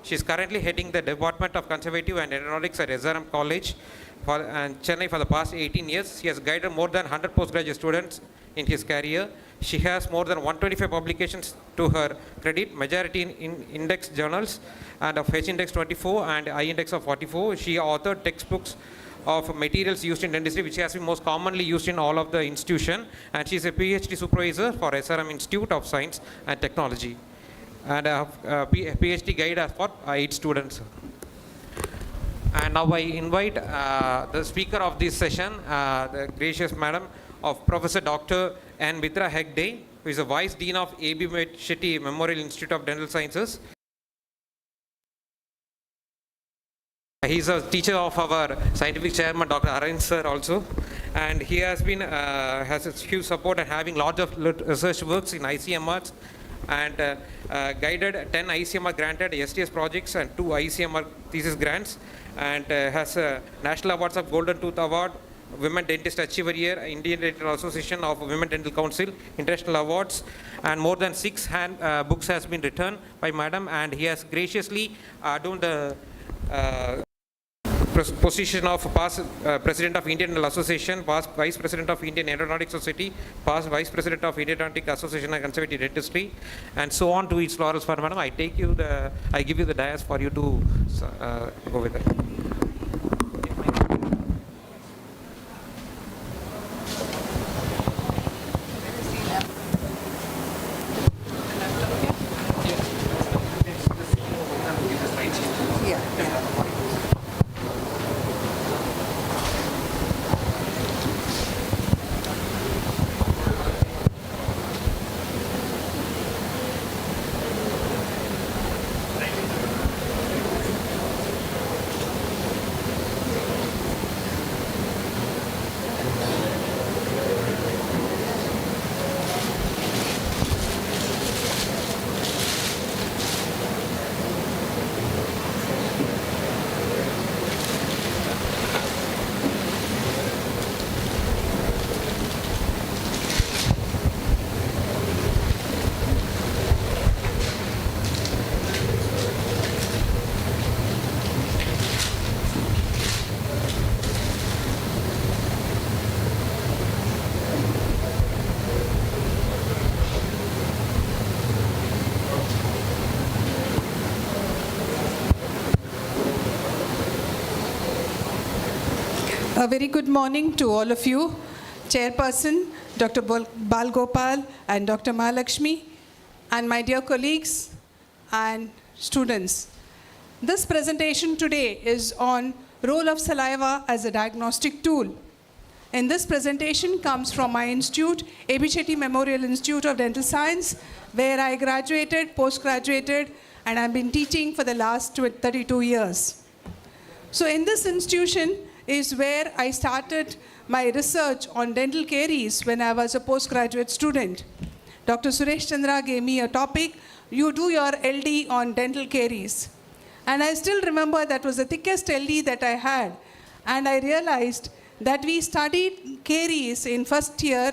She is currently heading the Department of Conservative and Aeronautics at SRM College and Chennai for the past 18 years. She has guided more than 100 postgraduate students in his career. She has more than 125 publications to her credit, majority in index journals and of H-index 24 and I-index of 44. She authored textbooks of materials used in dentistry, which has been most commonly used in all of the institution, and she is a PhD supervisor for SRM Institute of Science and Technology, and a PhD guide for 8 students. And now I invite the speaker of this session, the gracious madam of Professor Dr. N. Mitra Hegde, who is the Vice Dean of A.B. Shetty Memorial Institute of Dental Sciences. He is a teacher of our scientific chairman, Dr. Aravind sir also, and he has been has a huge support and having lots of research works in ICMRs and guided 10 ICMR granted STS projects and 2 ICMR thesis grants, and has National Awards of Golden Tooth Award, Women Dentist Achiever Year, Indian Dental Association of Women Dental Council, International Awards, and more than 6 books has been written by madam, and he has graciously done the position of past President of Indian Dental Association, past Vice President of Indian Aeronautic Society, past Vice President of Indian Aeronautic Association and Conservative Dentistry, and so on to its laurels for madam. I give you the dais for you to go with it. A very good morning to all of you, Chairperson, Dr. Bal Gopal and Dr. Mahalakshmi, and my dear colleagues and students. This presentation today is on role of saliva as a diagnostic tool. And this presentation comes from my institute, A.B. Shetty Memorial Institute of Dental Science, where I graduated, post-graduated, and I've been teaching for the last 32 years. So in this institution is where I started my research on dental caries when I was a postgraduate student. Dr. Suresh Chandra gave me a topic, you do your LD on dental caries. And I still remember that was the thickest LD that I had. And I realized that we studied caries in first year,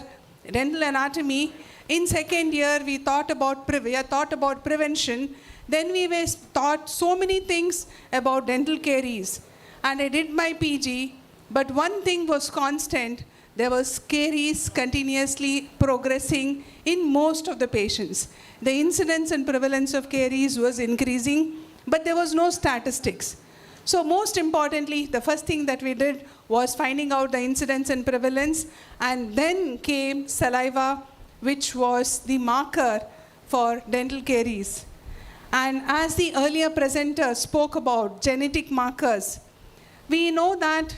dental anatomy. In second year, we thought about prevention. Then we were taught so many things about dental caries. And I did my PG, but one thing was constant. There was caries continuously progressing in most of the patients. The incidence and prevalence of caries was increasing, but there was no statistics. So most importantly, the first thing that we did was finding out the incidence and prevalence, and then came saliva, which was the marker for dental caries. And as the earlier presenter spoke about genetic markers, we know that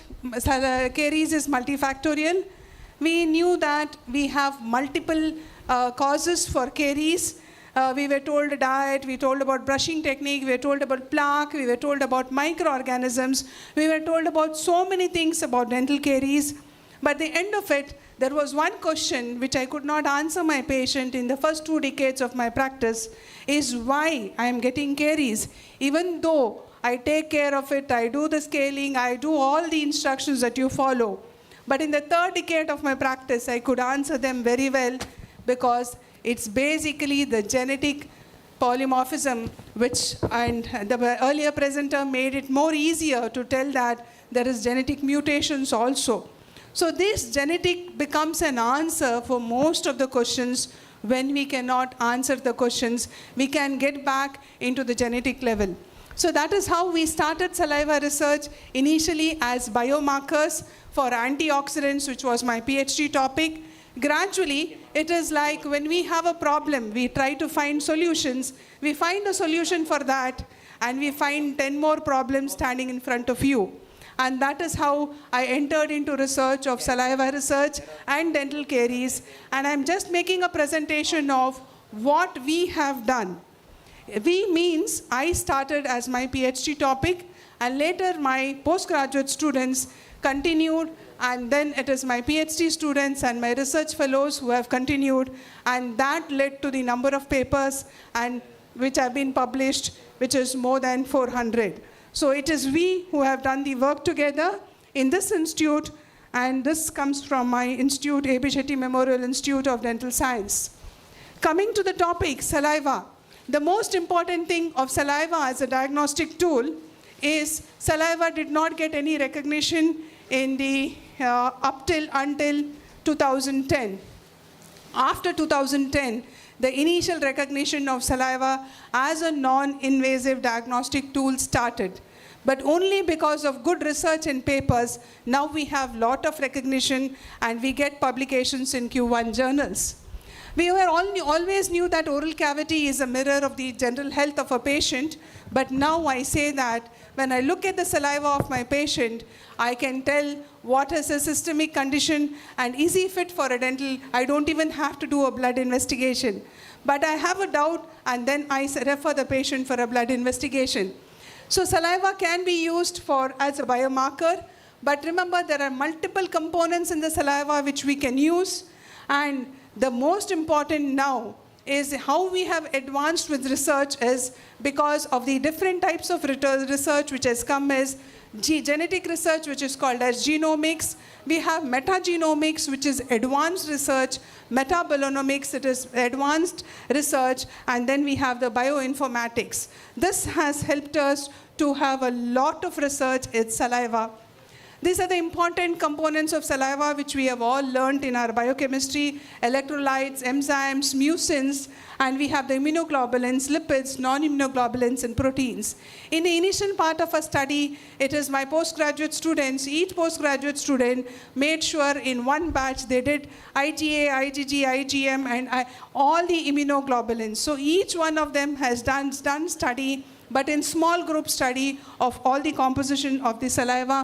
caries is multifactorial. We knew that we have multiple causes for caries. We were told diet, we were told about brushing technique, we were told about plaque, we were told about microorganisms, we were told about so many things about dental caries. But at the end of it, there was one question which I could not answer my patient in the first 2 decades of my practice, is why I am getting caries, even though I take care of it, I do the scaling, I do all the instructions that you follow. But in the 3rd decade of my practice, I could answer them very well, because it's basically the genetic polymorphism, and the earlier presenter made it more easier to tell that there is genetic mutations also. So this genetic becomes an answer for most of the questions. When we cannot answer the questions, we can get back into the genetic level. So that is how we started saliva research, initially as biomarkers for antioxidants, which was my PhD topic. Gradually, it is like when we have a problem, we try to find solutions. We find a solution for that, and we find 10 more problems standing in front of you. And that is how I entered into research of saliva research and dental caries. And I'm just making a presentation of what we have done. We means I started as my PhD topic, and later my postgraduate students continued, and then it is my PhD students and my research fellows who have continued, and that led to the number of papers and which have been published, which is more than 400. So it is we who have done the work together in this institute, and this comes from my institute, A.B. Shetty Memorial Institute of Dental Science. Coming to the topic, saliva. The most important thing of saliva as a diagnostic tool is saliva did not get any recognition in the until 2010. After 2010, the initial recognition of saliva as a non-invasive diagnostic tool started. But only because of good research and papers, now we have a lot of recognition and we get publications in Q1 journals. We always knew that oral cavity is a mirror of the general health of a patient, but now I say that when I look at the saliva of my patient, I can tell what is a systemic condition and is he fit for a dental. I don't even have to do a blood investigation. But I have a doubt, and then I refer the patient for a blood investigation. So saliva can be used as a biomarker, but remember there are multiple components in the saliva which we can use, and the most important now is how we have advanced with research is because of the different types of research which has come as genetic research, which is called as genomics. We have metagenomics, which is advanced research, metabolomics, it is advanced research, and then we have the bioinformatics. This has helped us to have a lot of research in saliva. These are the important components of saliva which we have all learned in our biochemistry: electrolytes, enzymes, mucins, and we have the immunoglobulins, lipids, non-immunoglobulins, and proteins. In the initial part of our study, it is my postgraduate students, each postgraduate student made sure in one batch they did IgA, IgG, IgM, and all the immunoglobulins. So each one of them has done study, but in small group study of all the composition of the saliva.